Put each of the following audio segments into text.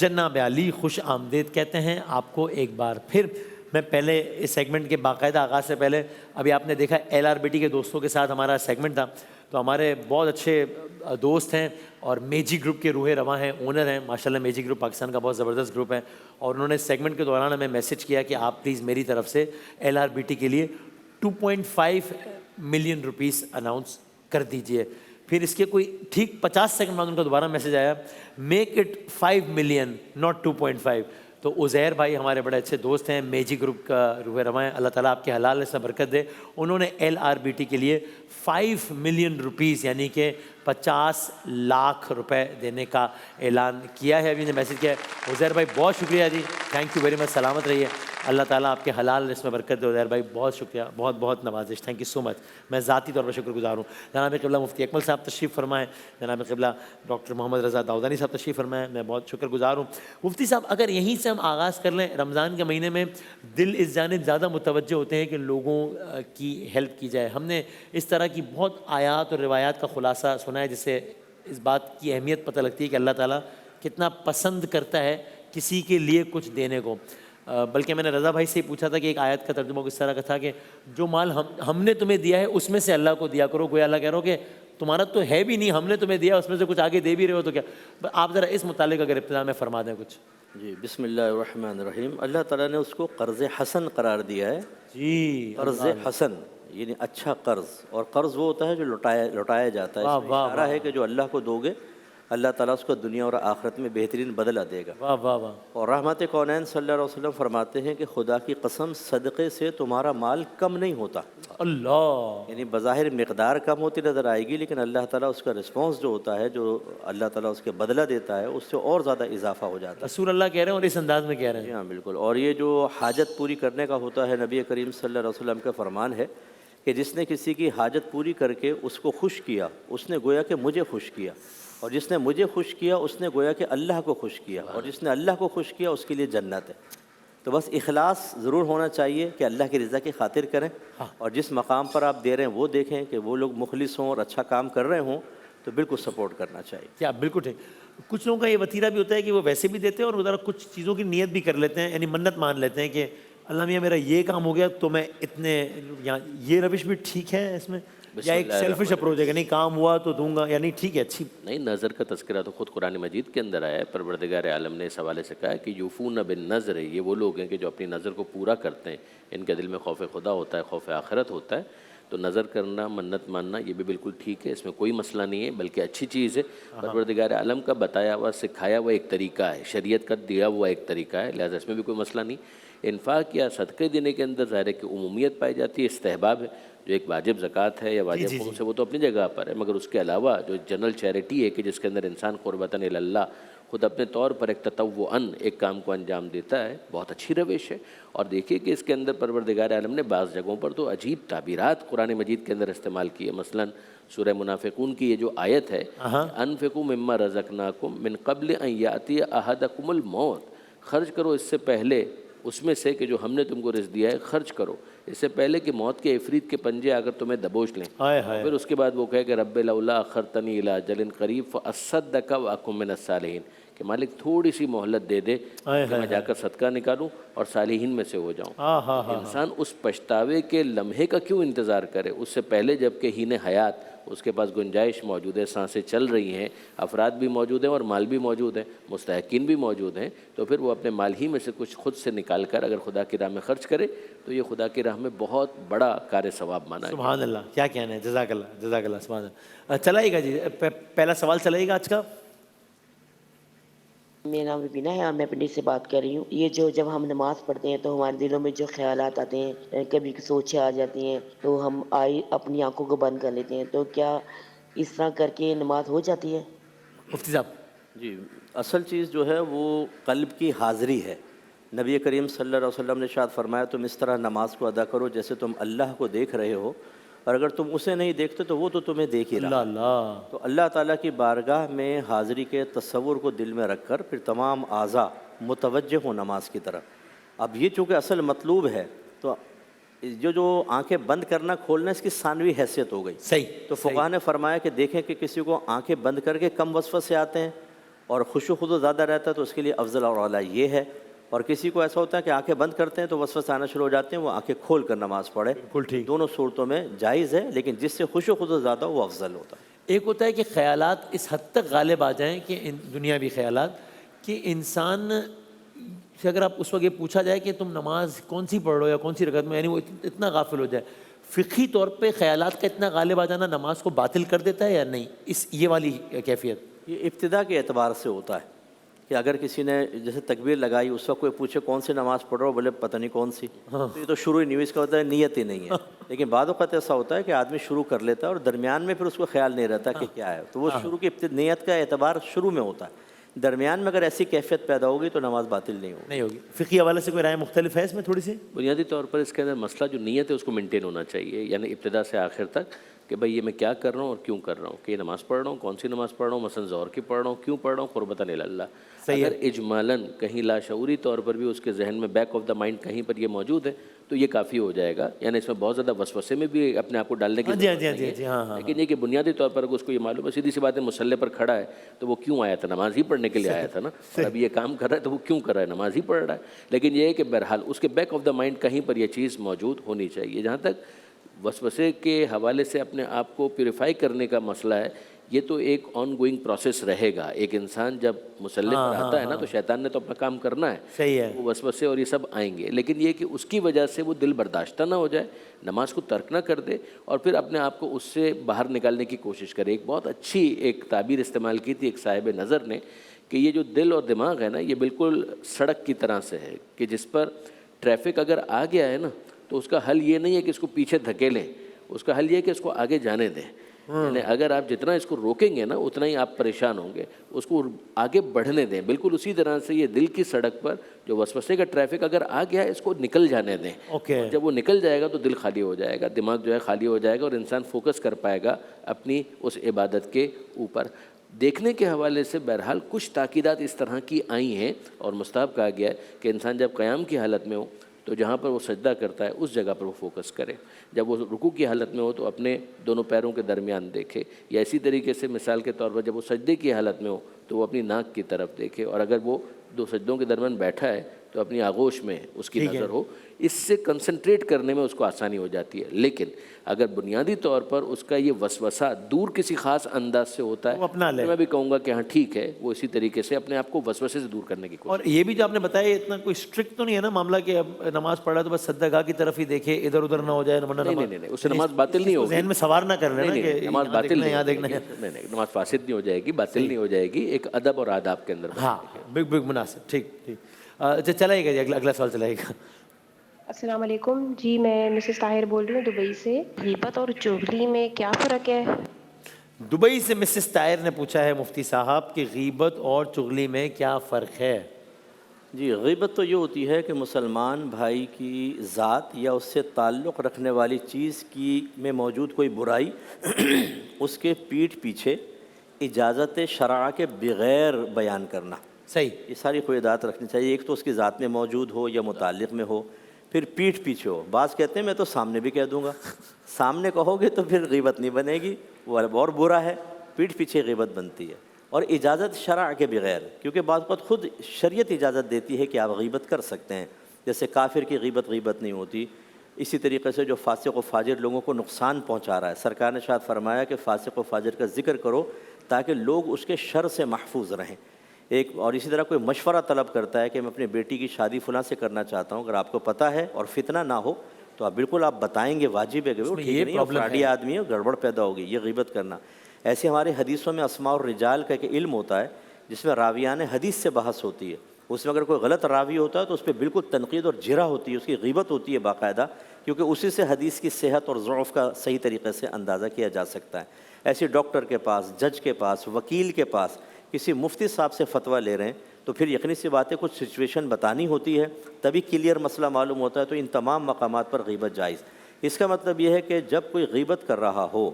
جناب علی خوش آمدید کہتے ہیں آپ کو ایک بار پھر. میں پہلے اس سیگمنٹ کے باقاعدہ آغاز سے پہلے ابھی آپ نے دیکھا LRBT کے دوستوں کے ساتھ ہمارا سیگمنٹ تھا, تو ہمارے بہت اچھے دوست ہیں اور میجی گروپ کے روح رواں ہیں, اونر ہیں ماشاءاللہ. میجی گروپ پاکستان کا بہت زبردست گروپ ہے, اور انہوں نے سیگمنٹ کے دوران ہمیں میسج کیا کہ آپ پلیز میری طرف سے LRBT کے لیے 2.5 ملین روپیز اناؤنس کر دیجئے. پھر اس کے کوئی ٹھیک 50 سیکنڈ بعد ان کا دوبارہ میسج آیا, میک اٹ 5 ملین ناٹ 2.5. تو عزیر بھائی ہمارے بڑے اچھے دوست ہیں, میجی گروپ کا روح رواں ہیں, اللہ تعالیٰ آپ کے حلال سے برکت دے. انہوں نے LRBT کے لیے 5 ملین روپیز یعنی کہ 50 لاکھ روپے دینے کا اعلان کیا ہے. ابھی نے میسج کیا ہے. عزیر بھائی بہت شکریہ جی, تھینک یو ویری مچ, سلامت رہیے, اللہ تعالیٰ آپ کے حلال اس میں برکت دے. عزیر بھائی بہت شکریہ, بہت بہت نوازش, تھینک یو سو مچ. میں ذاتی طور پر شکر گزار ہوں. جناب قبلہ مفتی اکمل صاحب تشریف فرمائیں, جناب قبلہ ڈاکٹر محمد رضا داؤدانی صاحب تشریف فرمائیں, میں بہت شکر گزار ہوں. مفتی صاحب اگر یہیں سے ہم آغاز کر لیں, رمضان کے مہینے میں دل اس جانب زیادہ متوجہ ہوتے ہیں کہ لوگوں کی ہیلپ کی جائے. ہم نے اس طرح کی بہت آیات اور روایات کا خلاصہ سنا ہے جس سے اس بات کی اہمیت پتہ لگتی ہے کہ اللہ تعالیٰ کتنا پسند کرتا ہے کسی کے لیے کچھ دینے کو. بلکہ میں نے رضا بھائی سے ہی پوچھا تھا کہ ایک آیت کا ترجمہ کس طرح کا تھا کہ جو مال ہم نے تمہیں دیا ہے اس میں سے اللہ کو دیا کرو. گویا اللہ کہہ رہا ہو کہ تمہارا تو ہے بھی نہیں, ہم نے تمہیں دیا, اس میں سے کچھ آگے دے بھی رہے ہو تو کیا. آپ ذرا اس متعلق اگر ابتدا میں فرما دیں کچھ. جی بسم اللہ الرحمن الرحیم. اللہ تعالیٰ نے اس کو قرض حسن قرار دیا ہے. جی قرض حسن یعنی اچھا قرض, اور قرض وہ ہوتا ہے جو لوٹایا جاتا ہے. اس میں اشارہ ہے کہ جو اللہ کو دو گے اللہ تعالیٰ اس کو دنیا اور آخرت میں بہترین بدلہ دے گا. واہ واہ واہ. اور رحمت کونین صلی اللہ علیہ وسلم فرماتے ہیں کہ خدا کی قسم صدقے سے تمہارا مال کم نہیں ہوتا. اللہ, یعنی بظاہر مقدار کم ہوتی نظر آئے گی لیکن اللہ تعالیٰ اس کا رسپانس جو ہوتا ہے, جو اللہ تعالیٰ اس کے بدلہ دیتا ہے, اس سے اور زیادہ اضافہ ہو جاتا ہے. رسول اللہ کہہ رہے ہیں اور اس انداز میں کہہ رہے جی ہیں. ہاں بالکل. اور یہ جو حاجت پوری کرنے کا ہوتا ہے, نبی کریم صلی اللہ علیہ وسلم کا فرمان ہے کہ جس نے کسی کی حاجت پوری کر کے اس کو خوش کیا, اس نے گویا کہ مجھے خوش کیا, اور جس نے مجھے خوش کیا اس نے گویا کہ اللہ کو خوش کیا, اور جس نے اللہ کو خوش کیا اس کے لیے جنت ہے. تو بس اخلاص ضرور ہونا چاہیے کہ اللہ کی رضا کی خاطر کریں, اور جس مقام پر آپ دے رہے ہیں وہ دیکھیں کہ وہ لوگ مخلص ہوں اور اچھا کام کر رہے ہوں تو بالکل سپورٹ کرنا چاہیے. کیا بالکل ٹھیک. کچھ لوگوں کا یہ وتیرہ بھی ہوتا ہے کہ وہ ویسے بھی دیتے ہیں اور ذرا کچھ چیزوں کی نیت بھی کر لیتے ہیں, یعنی منت مان لیتے ہیں کہ اللہ میاں میرا یہ کام ہو گیا تو میں اتنے, یہ روش بھی ٹھیک ہے اس میں, یا ایک سیلفش اپروچ ہے کہ نہیں کام ہوا تو دوں گا, یا نہیں ٹھیک ہے اچھی نہیں. نظر کا تذکرہ تو خود قرآن مجید کے اندر آیا ہے. پروردگار عالم نے اس حوالے سے کہا ہے کہ یوفون بالنذر, یہ وہ لوگ ہیں کہ جو اپنی نظر کو پورا کرتے ہیں, ان کے دل میں خوف خدا ہوتا ہے, خوف آخرت ہوتا ہے. تو نظر کرنا, منت ماننا یہ بھی بالکل ٹھیک ہے, اس میں کوئی مسئلہ نہیں ہے, بلکہ اچھی چیز ہے. پروردگار عالم کا بتایا ہوا سکھایا ہوا ایک طریقہ ہے, شریعت کا دیا ہوا ایک طریقہ ہے, لہٰذا اس میں بھی کوئی مسئلہ نہیں. انفاق یا صدقے دینے کے اندر ظاہر ہے کہ عمومیت پائی جاتی ہے, استحباب ہے. جو ایک واجب زکوٰۃ ہے یا واجب خمس ہے وہ تو اپنی جگہ پر ہے, مگر اس کے علاوہ جو جنرل چیریٹی ہے کہ جس کے اندر انسان قربتاً الی اللہ خود اپنے طور پر ایک تطوعاً ایک کام کو انجام دیتا ہے, بہت اچھی روش ہے. اور دیکھیے کہ اس کے اندر پروردگار عالم نے بعض جگہوں پر تو عجیب تعبیرات قرآن مجید کے اندر استعمال کی ہے. مثلاً سورہ منافقون کی یہ جو آیت ہے, انفقوا مما رزقناکم من قبل ان یاتی احدکم الموت, خرچ کرو اس سے پہلے اس میں سے کہ جو ہم نے تم کو رزق دیا ہے خرچ کرو اس سے پہلے کہ موت کے عفریت کے پنجے اگر تمہیں دبوچ لیں. پھر اس کے بعد وہ کہے کہ رب لولا اخرتنی الی اجل قریب فاصدق واکن من الصالحین, کہ مالک تھوڑی سی مہلت دے دے کہ میں جا کر صدقہ نکالوں اور صالحین میں سے ہو جاؤں. انسان اس پچھتاوے کے لمحے کا کیوں انتظار کرے, اس سے پہلے جب کہ ہین حیات اس کے پاس گنجائش موجود ہے, سانسیں چل رہی ہیں, افراد بھی موجود ہیں اور مال بھی موجود ہیں, مستحقین بھی موجود ہیں, تو پھر وہ اپنے مال ہی میں سے کچھ خود سے نکال کر اگر خدا کی راہ میں خرچ کرے تو یہ خدا کی راہ میں بہت بڑا کار ثواب مانا ہے. سبحان اللہ, کیا کہنا ہے, جزاک اللہ جزاک اللہ, سبحان اللہ. چلائے گا جی, پہلا سوال چلائے گا آج کا. میرا نام ربینہ ہے اور میں پنڈی سے بات کر رہی ہوں. یہ جو جب ہم نماز پڑھتے ہیں تو ہمارے دلوں میں جو خیالات آتے ہیں, کبھی سوچیں آ جاتی ہیں تو ہم اپنی آنکھوں کو بند کر لیتے ہیں, تو کیا اس طرح کر کے نماز ہو جاتی ہے؟ مفتی صاحب. جی اصل چیز جو ہے وہ قلب کی حاضری ہے. نبی کریم صلی اللہ علیہ وسلم نے ارشاد فرمایا تم اس طرح نماز کو ادا کرو جیسے تم اللہ کو دیکھ رہے ہو, اور اگر تم اسے نہیں دیکھتے تو وہ تو تمہیں دیکھ ہی رہا. اللہ. تو اللہ تعالیٰ کی بارگاہ میں حاضری کے تصور کو دل میں رکھ کر پھر تمام اعضاء متوجہ ہوں نماز کی طرف. اب یہ چونکہ اصل مطلوب ہے تو جو آنکھیں بند کرنا کھولنا اس کی ثانوی حیثیت ہو گئی. صحیح. تو فقہاء نے فرمایا کہ دیکھیں کہ کسی کو آنکھیں بند کر کے کم وسوسے آتے ہیں, اور خشوع و خضوع زیادہ رہتا ہے تو اس کے لیے افضل اور اعلیٰ یہ ہے. اور کسی کو ایسا ہوتا ہے کہ آنکھیں بند کرتے ہیں تو وسوسے آنا شروع ہو جاتے ہیں, وہ آنکھیں کھول کر نماز پڑھے. بالکل ٹھیک. دونوں صورتوں میں جائز ہے, لیکن جس سے خشوع و خضوع زیادہ ہو وہ افضل ہوتا ہے. ایک ہوتا ہے کہ خیالات اس حد تک غالب آ جائیں کہ دنیاوی خیالات کہ انسان سے اگر آپ اس وقت یہ پوچھا جائے کہ تم نماز کون سی پڑھ رہے ہو یا کون سی رکعت میں, یعنی وہ اتنا غافل ہو جائے. فقہی طور پہ خیالات کا اتنا غالب آ جانا نماز کو باطل کر دیتا ہے یا نہیں, یہ والی کیفیت؟ یہ ابتدا کے اعتبار سے ہوتا ہے کہ اگر کسی نے جیسے تکبیر لگائی, اس وقت کوئی پوچھے کون سی نماز پڑھ رہا ہو, بولے پتہ نہیں کون سی, تو یہ تو شروع ہی نہیں ہوئی, اس کا ہوتا ہے نیت ہی نہیں ہے. لیکن بعض اوقات ایسا ہوتا ہے کہ آدمی شروع کر لیتا ہے اور درمیان میں پھر اس کو خیال نہیں رہتا کہ کیا ہے, تو وہ شروع کی نیت کا اعتبار شروع میں ہوتا ہے. درمیان میں اگر ایسی کیفیت پیدا ہوگی تو نماز باطل نہیں ہوگی. فقہی حوالے سے کوئی رائے مختلف ہے اس میں تھوڑی سی؟ بنیادی طور پر اس کے اندر مسئلہ جو نیت ہے اس کو مینٹین ہونا چاہیے, یعنی ابتدا سے آخر تک کہ بھئی یہ میں کیا کر رہا ہوں اور کیوں کر رہا ہوں, کہ یہ نماز پڑھ رہا ہوں, کون سی نماز پڑھ رہا ہوں, مثلا ظہر کی پڑھ رہا ہوں, کیوں پڑھ رہا ہوں, قربتاً الی اللہ. اگر اجمالاً کہیں لاشعوری طور پر بھی اس کے ذہن میں بیک آف دا مائنڈ کہیں پر یہ موجود ہے تو یہ کافی ہو جائے گا, یعنی اس میں بہت زیادہ وسوسے میں بھی اپنے آپ کو ڈالنے کی ضرورت نہیں ہے. لیکن یہ کہ بنیادی طور پر اگر اس کو یہ معلوم ہے, سیدھی سی بات ہے, مسلح پر کھڑا ہے تو وہ کیوں آیا تھا, نماز ہی پڑھنے کے لیے آیا تھا نا, اور اب یہ کام کر رہا ہے تو وہ کیوں کر رہا ہے, نماز ہی پڑھ رہا ہے. لیکن یہ ہے کہ بہرحال اس کے بیک آف دا مائنڈ کہیں پر یہ چیز موجود ہونی چاہیے. جہاں تک وسوسے کے حوالے سے اپنے آپ کو پیوریفائی کرنے کا مسئلہ ہے, یہ تو ایک آن گوئنگ پروسیس رہے گا. ایک انسان جب مسلح پر آتا ہے نا تو شیطان نے تو اپنا کام کرنا ہے, صحیح ہے, وہ وسوسے اور یہ سب آئیں گے. لیکن یہ کہ اس کی وجہ سے وہ دل برداشتہ نہ ہو جائے, نماز کو ترک نہ کر دے, اور پھر اپنے آپ کو اس سے باہر نکالنے کی کوشش کرے. ایک بہت اچھی ایک تعبیر استعمال کی تھی ایک صاحب نظر نے کہ یہ جو دل اور دماغ ہے نا, یہ بالکل سڑک کی طرح سے ہے کہ جس پر ٹریفک اگر آ گیا ہے نا تو اس کا حل یہ نہیں ہے کہ اس کو پیچھے دھکیلیں, اس کا حل یہ ہے کہ اس کو آگے جانے دیں. یعنی اگر آپ جتنا اس کو روکیں گے نا اتنا ہی آپ پریشان ہوں گے, اس کو آگے بڑھنے دیں. بالکل اسی طرح سے یہ دل کی سڑک پر جو وسوسے کا ٹریفک اگر آ گیا ہے اس کو نکل جانے دیں. جب وہ نکل جائے گا تو دل خالی ہو جائے گا, دماغ جو ہے خالی ہو جائے گا, اور انسان فوکس کر پائے گا اپنی اس عبادت کے اوپر. دیکھنے کے حوالے سے بہرحال کچھ تاکیدات اس طرح کی آئی ہیں, اور مستحب کہا گیا ہے کہ انسان جب قیام کی حالت میں ہو تو جہاں پر وہ سجدہ کرتا ہے اس جگہ پر وہ فوکس کرے. جب وہ رکوع کی حالت میں ہو تو اپنے دونوں پیروں کے درمیان دیکھے, یا اسی طریقے سے مثال کے طور پر جب وہ سجدے کی حالت میں ہو تو وہ اپنی ناک کی طرف دیکھے, اور اگر وہ دو سجدوں کے درمیان بیٹھا ہے تو اپنی آغوش میں اس کی نظر ہو. اس سے کنسنٹریٹ کرنے میں اس کو آسانی ہو جاتی ہے. لیکن اگر بنیادی طور پر اس کا یہ وسوسہ دور کسی خاص انداز سے ہوتا ہے تو میں بھی کہوں گا کہ ہاں ٹھیک ہے, وہ اسی طریقے سے اپنے آپ کو وسوسے سے دور کرنے کی کوشش. اور یہ بھی جو آپ نے بتایا اتنا کوئی اسٹرکٹ تو نہیں ہے نا معاملہ کہ اب نماز پڑھا تو بس سجدہ کی طرف ہی دیکھے, ادھر ادھر نہ ہو جائے. نہیں, اس سے نماز باطل نہیں ہوگی, ذہن میں سوار نہ کر لینا کہ نماز باطل نہیں, نہیں, نماز فاسد نہیں ہو جائے گی, باطل نہیں ہو جائے گی. ایک ادب اور آداب کے اندر. ہاں بالکل مناسب. ٹھیک ٹھیک, اچھا چلائے گا جی, اگلا سوال چلائے گا. السلام علیکم جی, میں مسز طاہر بول رہی ہوں دبئی سے. غیبت اور چغلی میں کیا فرق ہے؟ دبئی سے مسز طاہر نے پوچھا ہے مفتی صاحب کہ غیبت اور چغلی میں کیا فرق ہے. جی, غیبت تو یہ ہوتی ہے کہ مسلمان بھائی کی ذات یا اس سے تعلق رکھنے والی چیز کی میں موجود کوئی برائی اس کے پیٹھ پیچھے اجازت شرع کے بغیر بیان کرنا. صحیح, یہ ساری قیودات رکھنی چاہیے. ایک تو اس کی ذات میں موجود ہو یا متعلق میں ہو, پھر پیٹھ پیچھے ہو. بعض کہتے ہیں میں تو سامنے بھی کہہ دوں گا. سامنے کہو گے تو پھر غیبت نہیں بنے گی, وہ اور برا ہے. پیٹھ پیچھے غیبت بنتی ہے. اور اجازت شرع کے بغیر, کیونکہ بعض وقت خود شریعت اجازت دیتی ہے کہ آپ غیبت کر سکتے ہیں. جیسے کافر کی غیبت نہیں ہوتی. اسی طریقے سے جو فاسق و فاجر لوگوں کو نقصان پہنچا رہا ہے, سرکار نے شاید فرمایا کہ فاسق و فاجر کا ذکر کرو تاکہ لوگ اس کے شر سے محفوظ رہیں. اور اسی طرح کوئی مشورہ طلب کرتا ہے کہ میں اپنی بیٹی کی شادی فلاں سے کرنا چاہتا ہوں, اگر آپ کو پتہ ہے اور فتنہ نہ ہو تو آپ بالکل آپ بتائیں گے, واجب ہے کہ وہ ٹھیک نہیں ہے, فراڈی آدمی ہے, گڑبڑ پیدا ہوگی, یہ غیبت کرنا. ایسے ہمارے حدیثوں میں اسماء الرجال کا ایک علم ہوتا ہے جس میں راویان حدیث سے بحث ہوتی ہے. اس میں اگر کوئی غلط راوی ہوتا ہے تو اس پہ بالکل تنقید اور جرح ہوتی ہے, اس کی غیبت ہوتی ہے باقاعدہ, کیونکہ اسی سے حدیث کی صحت اور ضعف کا صحیح طریقے سے اندازہ کیا جا سکتا ہے. ایسے ڈاکٹر کے پاس, جج کے پاس, وکیل کے پاس, کسی مفتی صاحب سے فتویٰ لے رہے ہیں تو پھر یقینی سی بات ہے کچھ سچویشن بتانی ہوتی ہے, تبھی کلیئر مسئلہ معلوم ہوتا ہے. تو ان تمام مقامات پر غیبت جائز. اس کا مطلب یہ ہے کہ جب کوئی غیبت کر رہا ہو,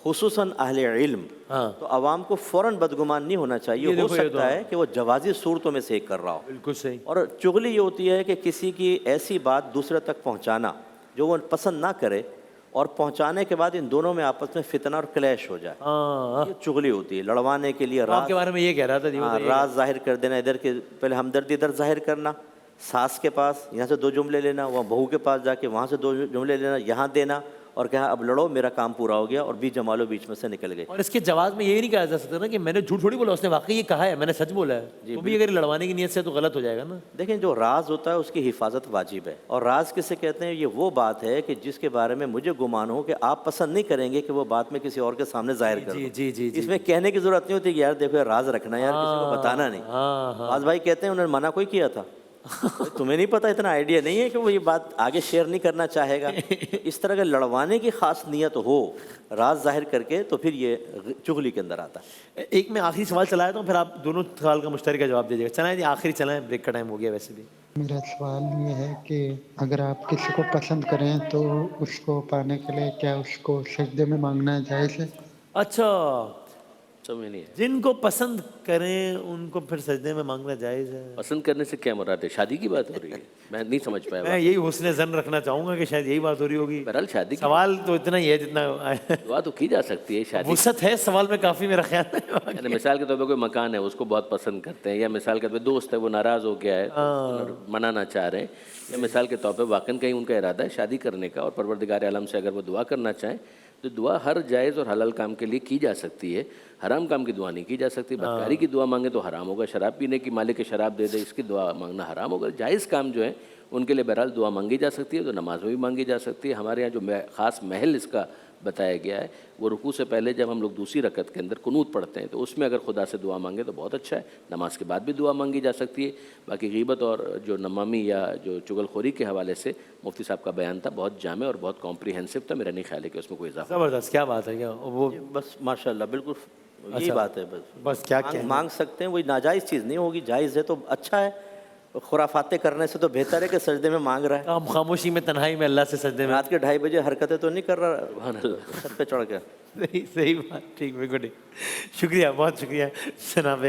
خصوصاً اہل علم, تو عوام کو فوراً بدگمان نہیں ہونا چاہیے. ہو سکتا ہے کہ وہ جوازی صورتوں میں سے ایک کر رہا ہو. بالکل صحیح. اور چغلی یہ ہوتی ہے کہ کسی کی ایسی بات دوسرے تک پہنچانا جو وہ پسند نہ کرے, اور پہنچانے کے بعد ان دونوں میں آپس میں فتنہ اور کلیش ہو جائے. ہاں یہ چغلی ہوتی ہے, لڑوانے کے لیے آپ راز, کے بارے میں یہ کہہ رہا تھا جی. وہ ہاں, تو یہ- راز ظاہر کر دینا, ادھر کے پہلے ہمدردی ادھر ظاہر کرنا ساس کے پاس, یہاں سے 2 جملے لینا, وہاں بہو کے پاس جا کے وہاں سے 2 جملے لینا, یہاں دینا اور کہا اب لڑو, میرا کام پورا ہو گیا, اور بیچ جمالو بیچ میں سے نکل گئے. اور اس کے جواز میں یہ نہیں کہا جا سکتا نا کہ میں نے جھوٹ تھوڑی بولا, اس نے واقعی یہ کہا ہے, میں نے سچ بولا ہے. تو بھی اگر لڑوانے کی نیت سے تو غلط ہو جائے گا نا. دیکھیں, جو راز ہوتا ہے اس کی حفاظت واجب ہے, اور راز کسے کہتے ہیں؟ یہ وہ بات ہے کہ جس کے بارے میں مجھے گمان ہو کہ آپ پسند نہیں کریں گے کہ وہ بات میں کسی اور کے سامنے ظاہر کر جی دوں. جی جی اس میں کہنے کی ضرورت نہیں ہوتی کہ یار دیکھو یہ راز رکھنا ہے, یار کسی کو بتانا نہیں. ہاں ہاں بعض بھائی کہتے ہیں انہوں نے منع کوئی کیا تھا, تمہیں نہیں پتا, اتنا آئیڈیا نہیں ہے کہ وہ یہ بات آگے شیئر نہیں کرنا چاہے گا. اس طرح کے لڑوانے کی خاص نیت ہو راز ظاہر کر کے, تو پھر یہ چغلی کے اندر آتا ہے. ایک میں آخری سوال چلایا ہوں, پھر آپ دونوں سوال کا مشترکہ جواب دیجیے گا. چلائیں جی, آخری چلائیں, بریک کا ٹائم ہو گیا ویسے بھی. میرا سوال یہ ہے کہ اگر آپ کسی کو پسند کریں تو اس کو پانے کے لیے کیا اس کو سجدے میں مانگنا جائز ہے؟ اچھا, سمجھ نہیں ہے. جن کو پسند کریں ان کو پھر سجدے میں مانگنا جائز ہے. پسند کرنے سے کیا مراد ہے؟ شادی کی بات ہو رہی ہے؟ میں نہیں سمجھ پایا. میں یہی حسن زن رکھنا چاہوں گا کہ شاید یہی بات ہو رہی ہوگی. بہرحال شادی کی سوال تو اتنا ہی ہے جتنا دعا تو کی جا سکتی ہے. شادی وسعت ہے سوال میں کافی, میرا خیال ہے. یعنی مثال کے طور پہ کوئی مکان ہے, اس کو بہت پسند کرتے ہیں, یا مثال کے طور پہ دوست ہے وہ ناراض ہو گیا ہے تو منانا چاہ رہے ہیں, یا مثال کے طور پہ واقعاً کہیں ان کا ارادہ ہے شادی کرنے کا, اور پروردگار عالم سے اگر وہ دعا کرنا چاہیں تو دعا ہر جائز اور حلال کام کے لیے کی جا سکتی ہے. حرام کام کی دعا نہیں کی جا سکتی. بدکاری کی دعا مانگے تو حرام ہوگا, شراب پینے کی مالک شراب دے دے اس کی دعا مانگنا حرام ہوگا. جائز کام جو ہے ان کے لیے بہرحال دعا مانگی جا سکتی ہے, تو نماز میں بھی مانگی جا سکتی ہے. ہمارے یہاں جو خاص محل اس کا بتایا گیا ہے وہ رکوع سے پہلے جب ہم لوگ دوسری رکعت کے اندر قنوت پڑھتے ہیں تو اس میں اگر خدا سے دعا مانگے تو بہت اچھا ہے. نماز کے بعد بھی دعا مانگی جا سکتی ہے. باقی غیبت اور جو نمامی یا جو چغل خوری کے حوالے سے مفتی صاحب کا بیان تھا بہت جامع اور بہت کمپریہنسو تھا. میرا نہیں خیال ہے کہ اس میں کوئی اضافہ. زبردست, کیا بات ہے. کیا وہ بس ماشاء اللہ بالکل یہی بات ہے. بس کیا مانگ سکتے ہیں, وہی ناجائز چیز نہیں ہوگی, جائز ہے تو اچھا ہے. خرافاتیں کرنے سے تو بہتر ہے کہ سجدے میں مانگ رہا ہے. ہم خاموشی میں تنہائی میں اللہ سے سجدے میں. رات کے 2:30 بجے حرکتیں تو نہیں کر رہا چھت پہ چڑھ کے. صحیح بات, ٹھیک, بالکل ٹھیک. شکریہ, بہت شکریہ جناب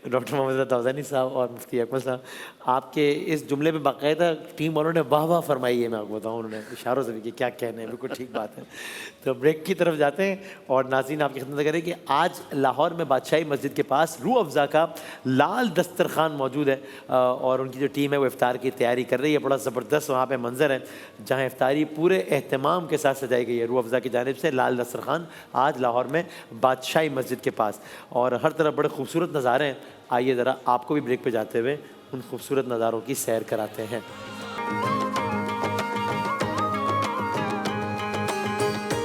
ڈاکٹر محمد رضا تاؤزانی صاحب اور مفتی اکمل صاحب. آپ کے اس جملے میں باقاعدہ ٹیم والوں نے واہ واہ فرمائی ہے. میں آپ کو بتاؤں, انہوں نے اشاروں سے بھی کہ کیا کہنے ہیں, بالکل ٹھیک بات ہے. تو بریک کی طرف جاتے ہیں, اور ناظرین آپ کی خدمت کریں کہ آج لاہور میں بادشاہی مسجد کے پاس روح افزا کا لال دسترخوان موجود ہے, اور ان کی جو ٹیم ہے وہ افطار کی تیاری کر رہی ہے. بڑا زبردست وہاں پہ منظر ہے جہاں افطاری پورے اہتمام کے ساتھ سجائی گئی ہے. روح افزا کی جانب سے لال دسترخوان آج لاہور میں بادشاہی مسجد کے پاس, اور ہر طرف بڑے خوبصورت نظارے ہیں. آئیے ذرا آپ کو بھی بریک پہ جاتے ہوئے ان خوبصورت نظاروں کی سیر کراتے ہیں.